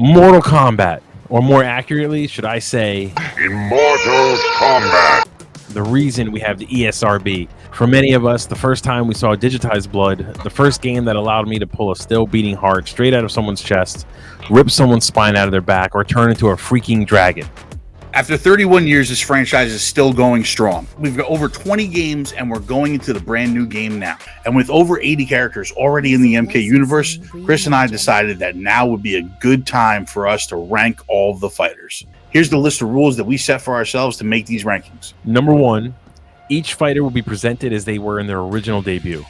Mortal Kombat, or more accurately, should I say, Immortal Kombat. the reason we have the ESRB. For many of us, the first time we saw digitized blood, the first game that allowed me to pull a still beating heart straight out of someone's chest, rip someone's spine out of their back, or turn into a freaking dragon. After 31 years, this franchise is still going strong. We've got over 20 games, and we're going into the brand new game now. And with over 80 characters already in the MK universe, Chris and I decided that now would be a good time for us to rank all of the fighters. Here's the list of rules that we set for ourselves to make these rankings. Number 1, each fighter will be presented as they were in their original debut.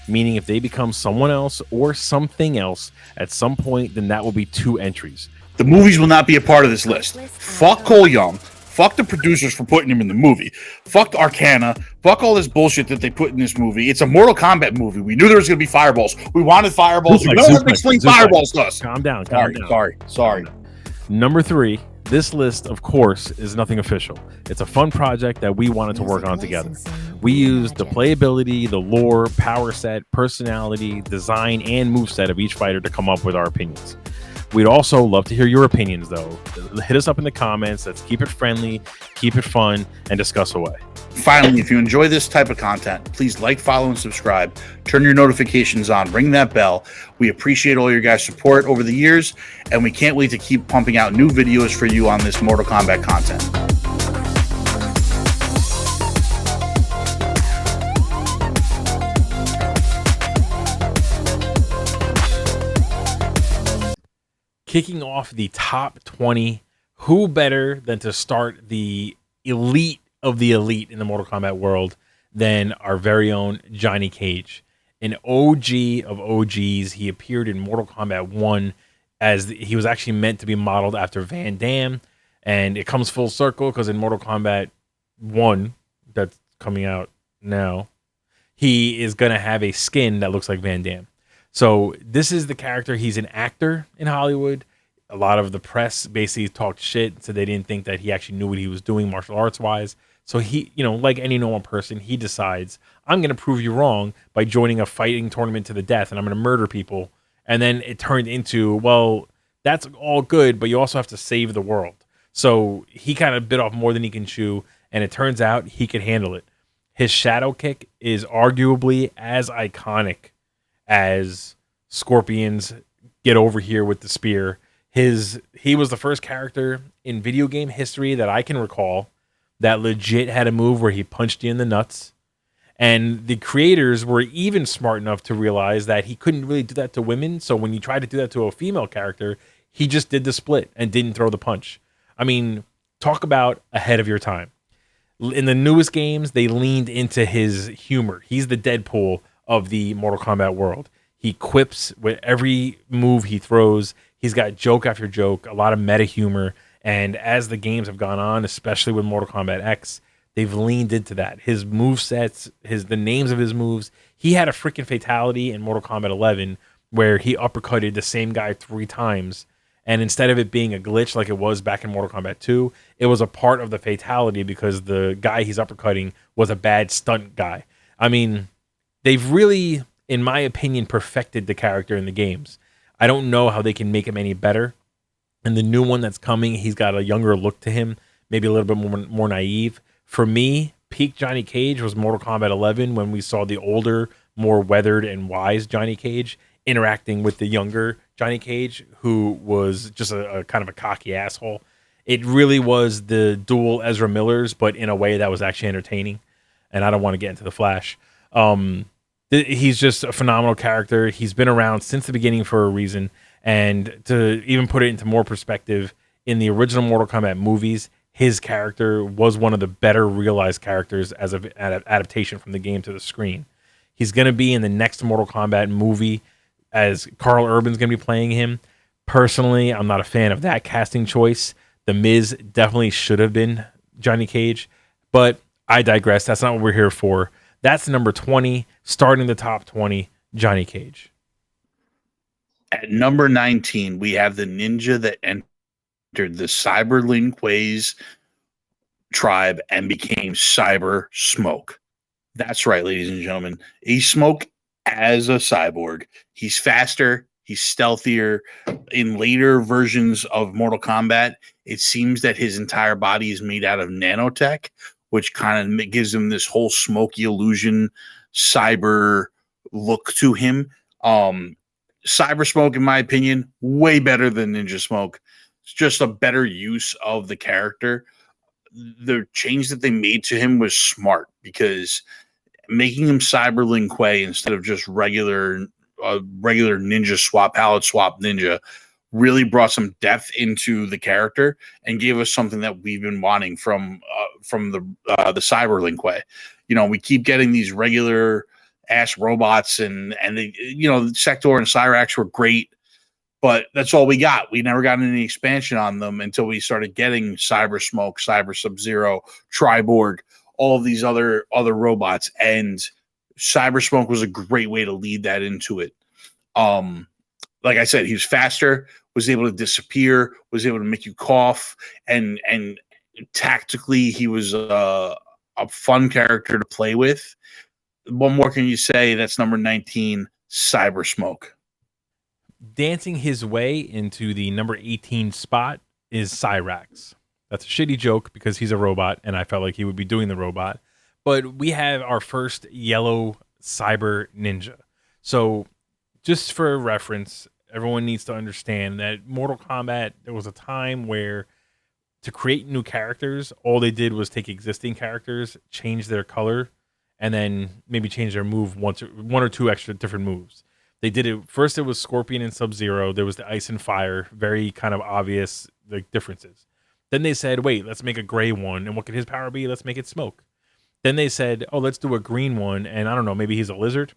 Meaning if they become someone else or something else at some point, then that will be 2 entries. The movies will not be a part of this list. Fuck Cole Young. Fuck the producers for putting him in the movie. Fuck Arcana. Fuck all this bullshit that they put in this movie. It's a Mortal Kombat movie. We knew there was going to be fireballs. We wanted fireballs. We don't have to explain fireballs to us. Calm down. Sorry. Number 3, this list, of course, is nothing official. It's a fun project that we wanted to work on together. We used the playability, the lore, power set, personality, design, and moveset of each fighter to come up with our opinions. We'd also love to hear your opinions, though. Hit us up in the comments. Let's keep it friendly, keep it fun, and discuss away. Finally, if you enjoy this type of content, please like, follow, and subscribe. Turn your notifications on. Ring that bell. We appreciate all your guys' support over the years, and we can't wait to keep pumping out new videos for you on this Mortal Kombat content. Kicking off the top 20, who better than to start the elite of the elite in the Mortal Kombat world than our very own Johnny Cage, an OG of OGs. He appeared in Mortal Kombat 1 as he was actually meant to be modeled after Van Damme, and it comes full circle because in Mortal Kombat 1 that's coming out now, he is going to have a skin that looks like Van Damme. So this is the character. He's an actor in Hollywood. A lot of the press basically talked shit, so they didn't think that he actually knew what he was doing martial arts wise. So he, like any normal person, he decides, I'm going to prove you wrong by joining a fighting tournament to the death, and I'm going to murder people. And then it turned into, well, that's all good, but you also have to save the world. So he kind of bit off more than he can chew, and it turns out he could handle it. His shadow kick is arguably as iconic as Scorpion's get over here with the spear. He was the first character in video game history that I can recall that legit had a move where he punched you in the nuts. And the creators were even smart enough to realize that he couldn't really do that to women. So when you tried to do that to a female character, he just did the split and didn't throw the punch. I mean, talk about ahead of your time. In the newest games, they leaned into his humor. He's the Deadpool of the Mortal Kombat world. He quips with every move he throws. He's got joke after joke, a lot of meta humor. And as the games have gone on, especially with Mortal Kombat X, they've leaned into that. His movesets, the names of his moves. He had a freaking fatality in Mortal Kombat 11 where he uppercutted the same guy 3 times. And instead of it being a glitch like it was back in Mortal Kombat 2, it was a part of the fatality because the guy he's uppercutting was a bad stunt guy. I mean, they've really, in my opinion, perfected the character in the games. I don't know how they can make him any better. And the new one that's coming, he's got a younger look to him, maybe a little bit more naive. For me, peak Johnny Cage was Mortal Kombat 11 when we saw the older, more weathered and wise Johnny Cage interacting with the younger Johnny Cage, who was just a kind of a cocky asshole. It really was the dual Ezra Millers, but in a way that was actually entertaining. And I don't want to get into the Flash. He's just a phenomenal character. He's been around since the beginning for a reason. And to even put it into more perspective, in the original Mortal Kombat movies, his character was one of the better realized characters as an adaptation from the game to the screen. He's going to be in the next Mortal Kombat movie as Carl Urban's going to be playing him. Personally, I'm not a fan of that casting choice. The Miz definitely should have been Johnny Cage, but I digress. That's not what we're here for. That's number 20, starting the top 20, Johnny Cage. At number 19, we have the ninja that entered the Cyber Lin Kuei's tribe and became Cyber Smoke. That's right, ladies and gentlemen. He's Smoke as a cyborg. He's faster. He's stealthier. In later versions of Mortal Kombat, it seems that his entire body is made out of nanotech, which kind of gives him this whole smoky illusion, cyber look to him. Cyber Smoke, in my opinion, way better than Ninja Smoke. It's just a better use of the character. The change that they made to him was smart because making him Cyber Lin Kuei instead of just regular ninja swap, palette swap ninja really brought some depth into the character and gave us something that we've been wanting from the Cyber Lin Kuei. You know, we keep getting these regular ass robots and they, you know, Sector and Cyrax were great, but that's all we got. We never got any expansion on them until we started getting Cyber Smoke, Cyber Sub-Zero, Triborg, all of these other robots, and Cyber Smoke was a great way to lead that into it. Like I said, he was faster, was able to disappear, was able to make you cough, and tactically he was a fun character to play with. What more can you say? That's number 19, Cyber Smoke. Dancing his way into the number 18 spot is Cyrax. That's a shitty joke because he's a robot, and I felt like he would be doing the robot. But we have our first yellow cyber ninja. So just for reference, everyone needs to understand that Mortal Kombat, there was a time where to create new characters, all they did was take existing characters, change their color, and then maybe change their move one or two extra different moves. They did it first. It was Scorpion and Sub-Zero. There was the Ice and Fire, very kind of obvious like differences. Then they said, wait, let's make a gray one, and what could his power be? Let's make it smoke. Then they said, oh, let's do a green one, and I don't know, maybe he's a lizard.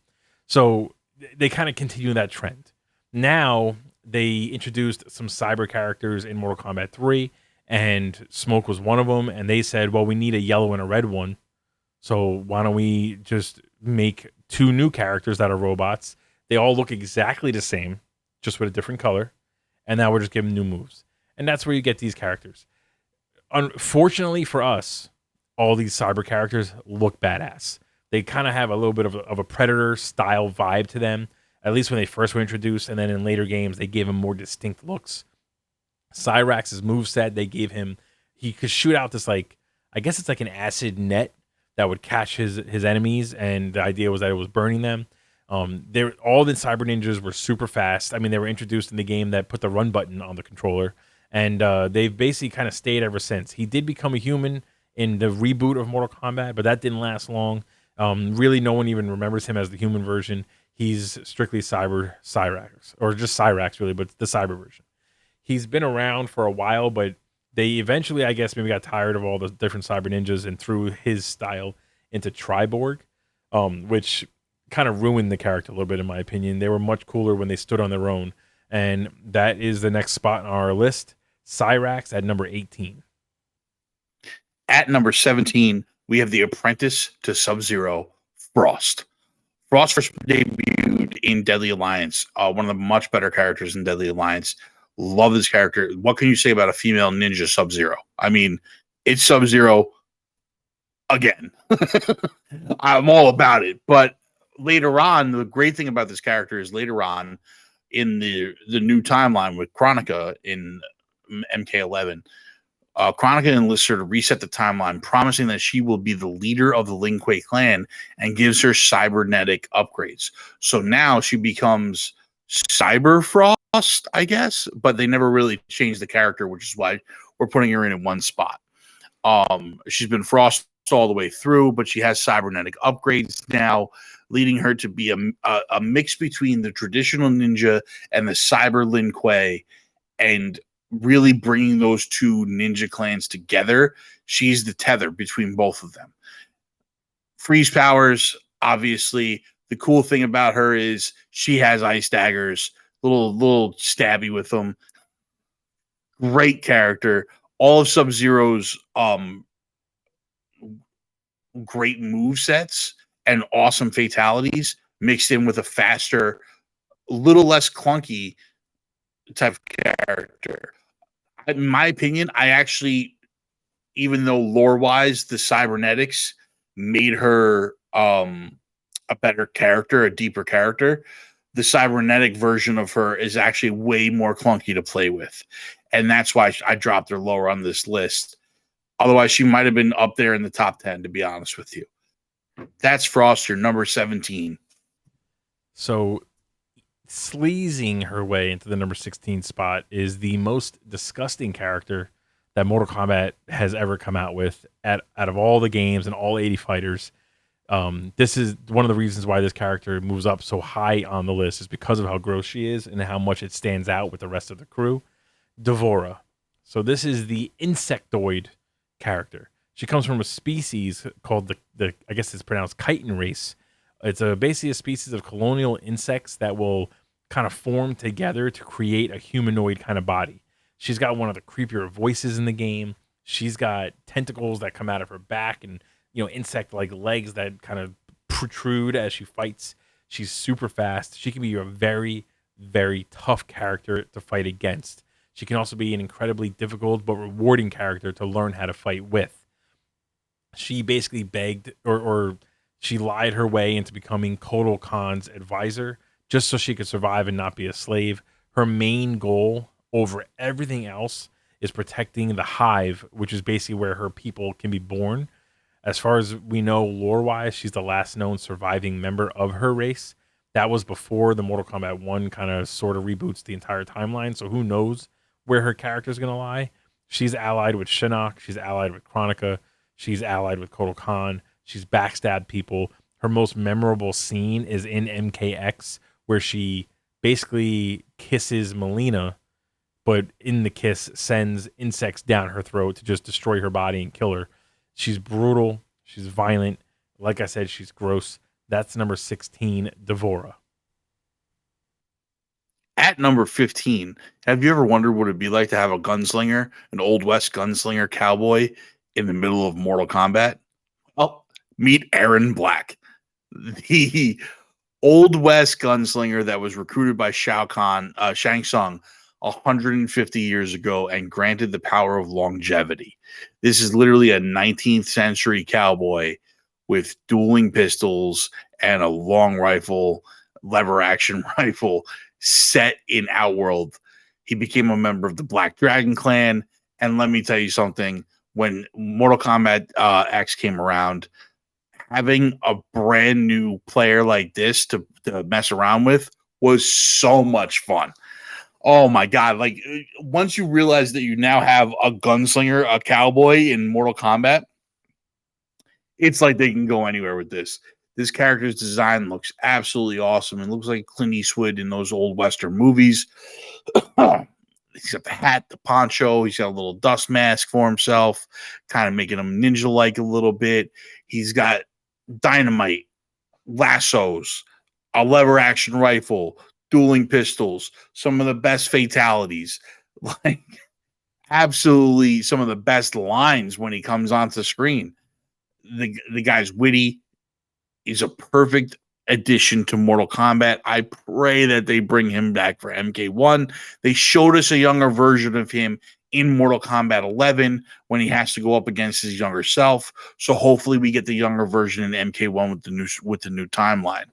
So they kind of continue that trend. Now they introduced some cyber characters in Mortal Kombat 3, and Smoke was one of them, and they said, well, we need a yellow and a red one. So why don't we just make two new characters that are robots? They all look exactly the same, just with a different color. And now we're just giving new moves. And that's where you get these characters. Unfortunately for us, all these cyber characters look badass. They kind of have a little bit of a Predator style vibe to them, at least when they first were introduced. And then in later games, they gave him more distinct looks. Cyrax's moveset, they gave him, he could shoot out this, like, I guess it's like an acid net that would catch his enemies, and the idea was that it was burning them. All the cyber ninjas were super fast. I mean, they were introduced in the game that put the run button on the controller, and they've basically kind of stayed ever since. He did become a human in the reboot of Mortal Kombat, but that didn't last long. Really, no one even remembers him as the human version. He's strictly Cyrax, or just Cyrax, really, but the cyber version. He's been around for a while, but they eventually, I guess, maybe got tired of all the different cyber ninjas and threw his style into Triborg, which kind of ruined the character a little bit, in my opinion. They were much cooler when they stood on their own. And that is the next spot on our list, Cyrax at number 18. At number 17, we have the apprentice to Sub-Zero, Frost. Frost first debuted in Deadly Alliance, one of the much better characters in Deadly Alliance. Love this character. What can you say about a female ninja Sub-Zero? I mean, it's Sub-Zero again. I'm all about it. But later on, the great thing about this character is later on in the new timeline with Chronica in MK11, Chronica enlists her to reset the timeline, promising that she will be the leader of the Lin Kuei clan and gives her cybernetic upgrades. So now she becomes Cyber Frost, I guess, but they never really changed the character, which is why we're putting her in one spot. She's been Frost all the way through, but she has cybernetic upgrades now, leading her to be a mix between the traditional ninja and the cyber Lin Kuei, and really bringing those two ninja clans together. She's the tether between both of them. Freeze powers, obviously. The cool thing about her is she has ice daggers, little stabby with them. Great character. All of Sub-Zero's great move sets and awesome fatalities mixed in with a faster, little less clunky type of character. In my opinion, I actually, even though lore-wise the cybernetics made her a better character, a deeper character, the cybernetic version of her is actually way more clunky to play with. And that's why I dropped her lower on this list. Otherwise, she might have been up there in the top 10, to be honest with you. That's Froster, number 17. So sleazing her way into the number 16 spot is the most disgusting character that Mortal Kombat has ever come out with out of all the games and all 80 fighters. This is one of the reasons why this character moves up so high on the list, is because of how gross she is and how much it stands out with the rest of the crew. D'Vorah. So this is the insectoid character. She comes from a species called the I guess it's pronounced chitin race. It's basically a species of colonial insects that will kind of form together to create a humanoid kind of body. She's got one of the creepier voices in the game. She's got tentacles that come out of her back and, insect-like legs that kind of protrude as she fights. She's super fast. She can be a very, very tough character to fight against. She can also be an incredibly difficult but rewarding character to learn how to fight with. She basically begged or she lied her way into becoming Kotal Khan's advisor just so she could survive and not be a slave. Her main goal over everything else is protecting the hive, which is basically where her people can be born. As far as we know, lore-wise, she's the last known surviving member of her race. That was before the Mortal Kombat 1 kind of sort of reboots the entire timeline, so who knows where her character is going to lie. She's allied with Shinnok. She's allied with Kronika. She's allied with Kotal Khan. She's backstabbed people. Her most memorable scene is in MKX, where she basically kisses Melina, but in the kiss sends insects down her throat to just destroy her body and kill her. She's brutal. She's violent. Like I said, she's gross. That's number 16, D'Vorah. At number 15, have you ever wondered what it'd be like to have a gunslinger, an Old West gunslinger cowboy in the middle of Mortal Kombat? Oh, meet Aaron Black, the Old West gunslinger that was recruited by Shang Tsung 150 years ago and granted the power of longevity. This is literally a 19th century cowboy with dueling pistols and a long rifle, lever action rifle set in Outworld. He became a member of the Black Dragon Clan. And let me tell you something, when Mortal Kombat X came around, having a brand new player like this to mess around with was so much fun. Oh my God. Like, once you realize that you now have a gunslinger, a cowboy in Mortal Kombat, it's like they can go anywhere with this. This character's design looks absolutely awesome. It looks like Clint Eastwood in those old Western movies. He's got the hat, the poncho. He's got a little dust mask for himself, kind of making him ninja-like a little bit. He's got dynamite, lassos, a lever action rifle, dueling pistols, some of the best fatalities, like absolutely some of the best lines when he comes onto the screen. The guy's witty. He's a perfect addition to Mortal Kombat. I pray that they bring him back for MK1. They showed us a younger version of him in Mortal Kombat 11 when he has to go up against his younger self. So hopefully we get the younger version in MK1 with the new timeline.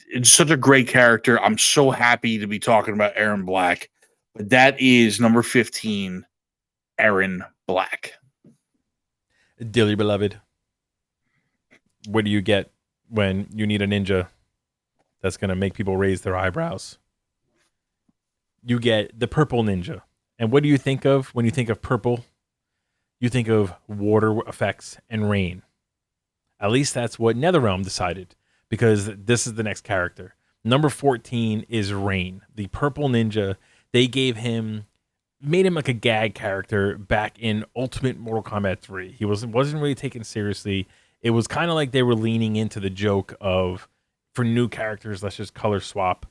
It's such a great character. I'm so happy to be talking about Aaron Black. But that is number 15, Aaron Black. Dearly beloved, what do you get when you need a ninja that's going to make people raise their eyebrows? You get the purple ninja. And what do you think of when you think of purple? You think of water effects and rain. At least that's what Neatherrealm decided, because this is the next character. Number 14 is Rain, the purple ninja. They made him like a gag character back in Ultimate Mortal Kombat 3. He wasn't really taken seriously. It was kind of like they were leaning into the joke of, for new characters, let's just color swap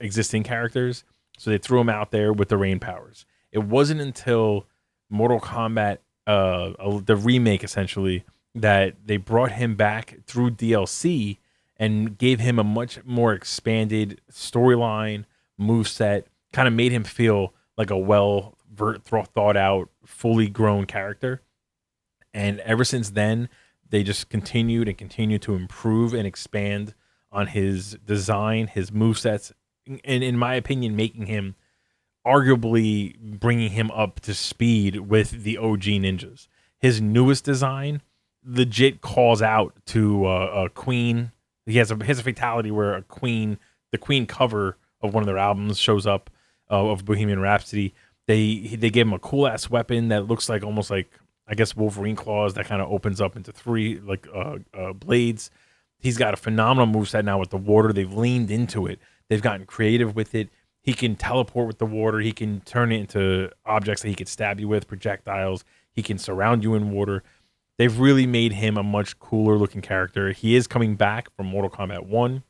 existing characters. So they threw him out there with the rain powers. It wasn't until Mortal Kombat, the remake essentially, that they brought him back through DLC and gave him a much more expanded storyline, moveset, kind of made him feel like a thought out, fully grown character. And ever since then, they just continued to improve and expand on his design, his movesets, and in my opinion, making him arguably bringing him up to speed with the OG ninjas. His newest design legit calls out to a queen. He has a fatality where the queen cover of one of their albums shows up of Bohemian Rhapsody. They gave him a cool ass weapon that looks like almost like, I guess, Wolverine claws that kind of opens up into three like blades. He's got a phenomenal moveset now with the water. They've leaned into it. They've gotten creative with it. He can teleport with the water. He can turn it into objects that he could stab you with, projectiles. He can surround you in water. They've really made him a much cooler looking character. He is coming back from Mortal Kombat 1,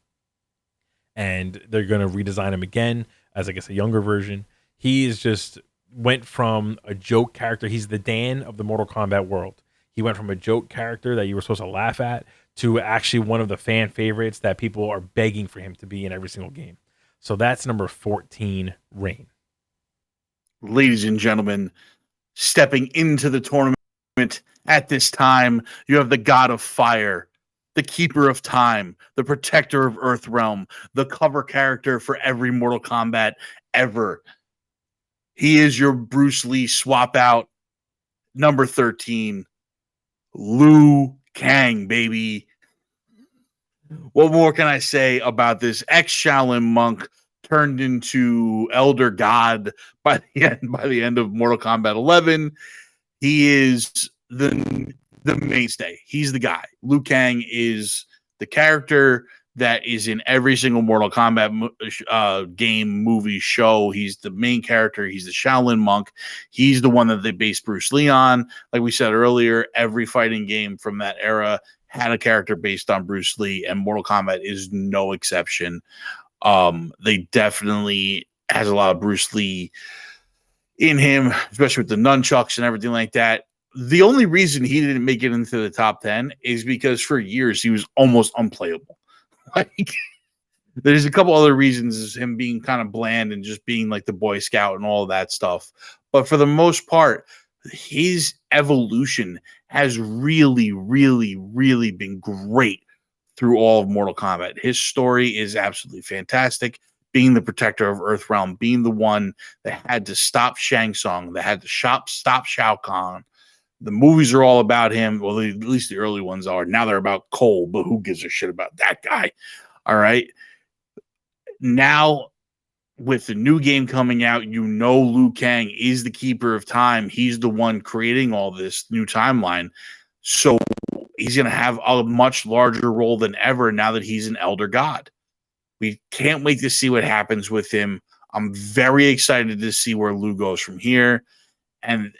and they're going to redesign him again as, I guess, a younger version. He is just went from a joke character. He's the Dan of the Mortal Kombat world. He went from a joke character that you were supposed to laugh at to actually one of the fan favorites that people are begging for him to be in every single game. So that's number 14, Rain. Ladies and gentlemen, stepping into the tournament at this time, you have the God of Fire, the Keeper of Time, the Protector of Earthrealm, the cover character for every Mortal Kombat ever. He is your Bruce Lee swap out. Number 13, Liu Kang, baby. What more can I say about this ex-Shaolin monk turned into Elder God by the end of Mortal Kombat 11? He is the mainstay. He's the guy. Liu Kang is the character that is in every single Mortal Kombat game, movie, show. He's the main character. He's the Shaolin monk. He's the one that they based Bruce Lee on. Like we said earlier, every fighting game from that era had a character based on Bruce Lee, and Mortal Kombat is no exception. They definitely has a lot of Bruce Lee in him, especially with the nunchucks and everything like that. The only reason he didn't make it into the top 10 is because for years he was almost unplayable. Like, there's a couple other reasons, him being kind of bland and just being like the Boy Scout and all of that stuff. But for the most part, his evolution has really, really, really been great through all of Mortal Kombat. His story is absolutely fantastic. Being the protector of Earthrealm, being the one that had to stop Shang Tsung, that had to stop Shao Kahn. The movies are all about him. Well, at least the early ones are. Now they're about Cole, but who gives a shit about that guy? All right. Now, with the new game coming out, you know Liu Kang is the keeper of time. He's the one creating all this new timeline. So he's going to have a much larger role than ever now that he's an elder god. We can't wait to see what happens with him. I'm very excited to see where Liu goes from here. And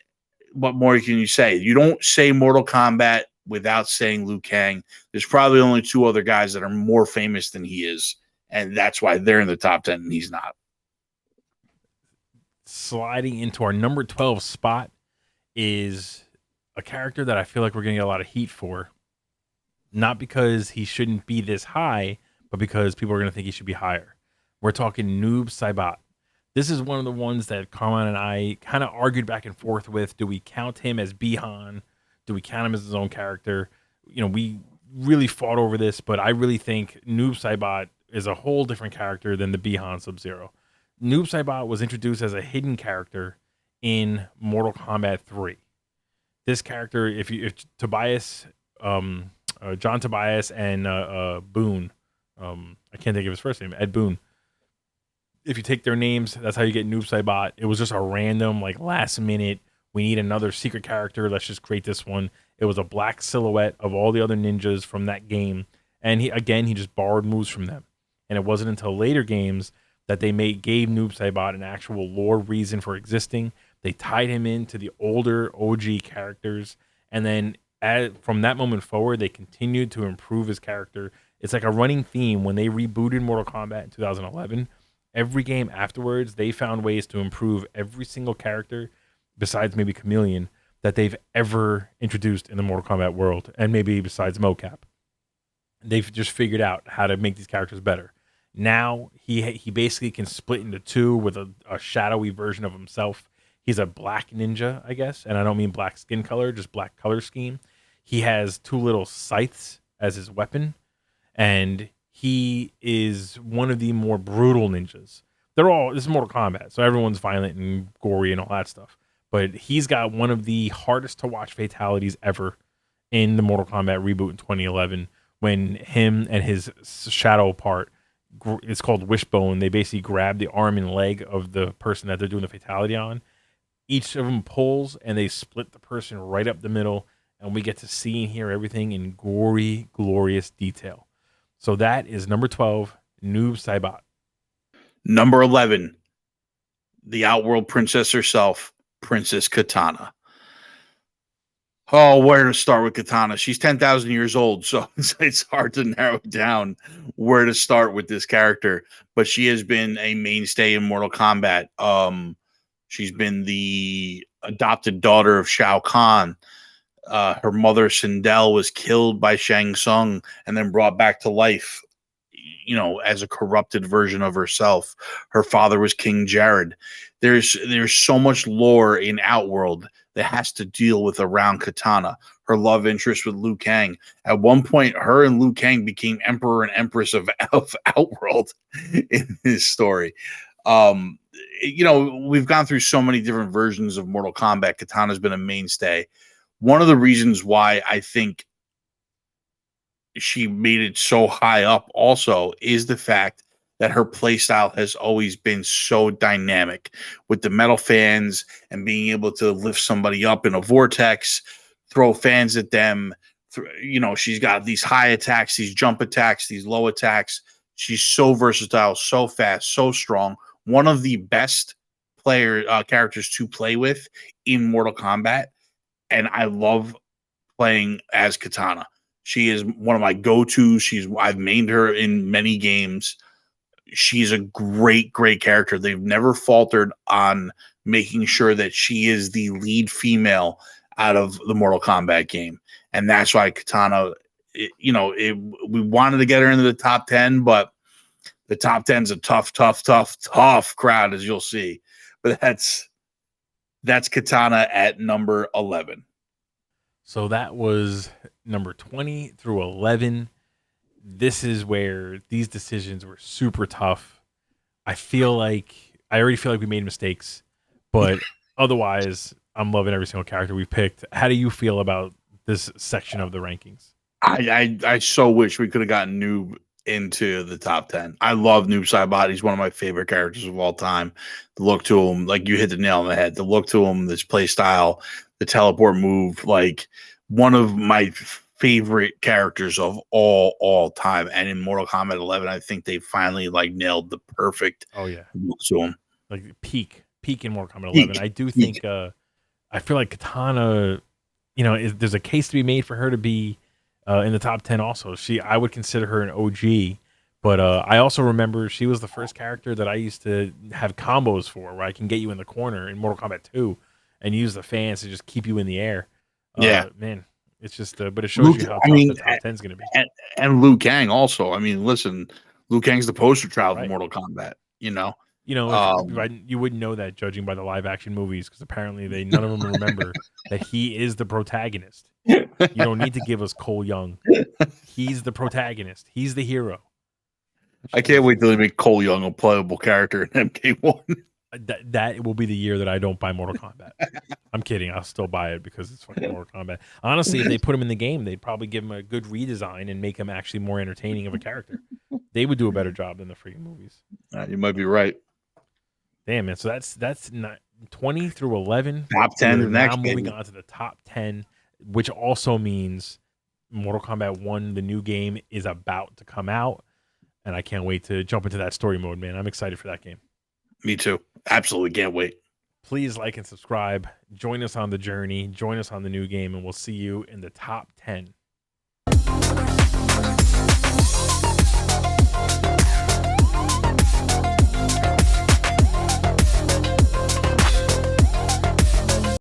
what more can you say? You don't say Mortal Kombat without saying Liu Kang. There's probably only two other guys that are more famous than he is. And that's why they're in the top 10 and he's not. Sliding into our number 12 spot is a character that I feel like we're going to get a lot of heat for. Not because he shouldn't be this high, but because people are going to think he should be higher. We're talking Noob Saibot. This is one of the ones that Carmine and I kind of argued back and forth with. Do we count him as Bihan? Do we count him as his own character? You know, we really fought over this, but I really think Noob Saibot is a whole different character than the Bihan Sub-Zero. Noob Saibot was introduced as a hidden character in Mortal Kombat 3. This character, if Tobias, John Tobias and Boone, I can't think of his first name, Ed Boone. If you take their names, that's how you get Noob Saibot. It was just a random, like, last minute, we need another secret character, let's just create this one. It was a black silhouette of all the other ninjas from that game. And he just borrowed moves from them. And it wasn't until later games that they gave Noob Saibot an actual lore reason for existing. They tied him into the older OG characters. And then from that moment forward, they continued to improve his character. It's like a running theme when they rebooted Mortal Kombat in 2011. Every game afterwards, they found ways to improve every single character, besides maybe Chameleon, that they've ever introduced in the Mortal Kombat world, and maybe besides Mocap. They've just figured out how to make these characters better. Now, he basically can split into two with a shadowy version of himself. He's a black ninja, I guess, and I don't mean black skin color, just black color scheme. He has two little scythes as his weapon, and he is one of the more brutal ninjas. This is Mortal Kombat, so everyone's violent and gory and all that stuff. But he's got one of the hardest to watch fatalities ever in the Mortal Kombat reboot in 2011, when him and his shadow part, it's called Wishbone, they basically grab the arm and leg of the person that they're doing the fatality on. Each of them pulls and they split the person right up the middle, and we get to see and hear everything in gory, glorious detail. So that is number 12, Noob Saibot. Number 11, the Outworld princess herself, Princess Katana. Oh, where to start with Katana? She's 10,000 years old, so it's hard to narrow down where to start with this character. But she has been a mainstay in Mortal Kombat. She's been the adopted daughter of Shao Kahn. Her mother, Sindel, was killed by Shang Tsung and then brought back to life, as a corrupted version of herself. Her father was King Jared. There's so much lore in Outworld that has to deal with around Katana. Her love interest with Liu Kang. At one point, her and Liu Kang became Emperor and Empress of Outworld in this story. We've gone through so many different versions of Mortal Kombat. Katana's been a mainstay. One of the reasons why I think she made it so high up also is the fact that her playstyle has always been so dynamic, with the metal fans and being able to lift somebody up in a vortex, throw fans at them. She's got these high attacks, these jump attacks, these low attacks. She's so versatile, so fast, so strong. One of the best characters to play with in Mortal Kombat. And I love playing as Katana. She is one of my go-tos. I've mained her in many games. She's a great, great character. They've never faltered on making sure that she is the lead female out of the Mortal Kombat game. And that's why Katana, we wanted to get her into the top 10, but the top 10 is a tough crowd, as you'll see. But that's Katana at number 11. So that was number 20 through 11. This is where these decisions were super tough. I already feel like we made mistakes, but otherwise, I'm loving every single character we picked. How do you feel about this section of the rankings? I so wish we could have gotten Noob into the top 10. I love Noob Saibot. He's one of my favorite characters of all time. The look to him, like you hit the nail on the head. The look to him, this play style, the teleport move, like one of my favorite characters of all time. And in Mortal Kombat 11, I think they finally nailed the perfect look to him. Like peak in Mortal Kombat 11. I do think I feel like Katana, there's a case to be made for her to be in the top 10 also. I would consider her an OG, but I also remember she was the first character that I used to have combos for, where I can get you in the corner in Mortal Kombat 2 and use the fans to just keep you in the air. Man, it's just but it shows you how tough the top 10 is going to be. And Liu Kang also. I mean, listen, Liu Kang's the poster child of Mortal Kombat, you wouldn't know that judging by the live action movies, because apparently none of them remember that he is the protagonist. You don't need to give us Cole Young. He's the protagonist. He's the hero. I can't wait till they make Cole Young a playable character in MK1. That will be the year that I don't buy Mortal Kombat. I'm kidding. I'll still buy it because it's fucking Mortal Kombat. Honestly, if they put him in the game, they'd probably give him a good redesign and make him actually more entertaining of a character. They would do a better job than the freaking movies. You might be right. Damn, man. So that's not 20 through 11. Top 10 the next. Now moving on to the top 10, which also means Mortal Kombat 1, the new game, is about to come out. And I can't wait to jump into that story mode, man. I'm excited for that game. Me too. Absolutely can't wait. Please like and subscribe. Join us on the journey. Join us on the new game, and we'll see you in the top 10.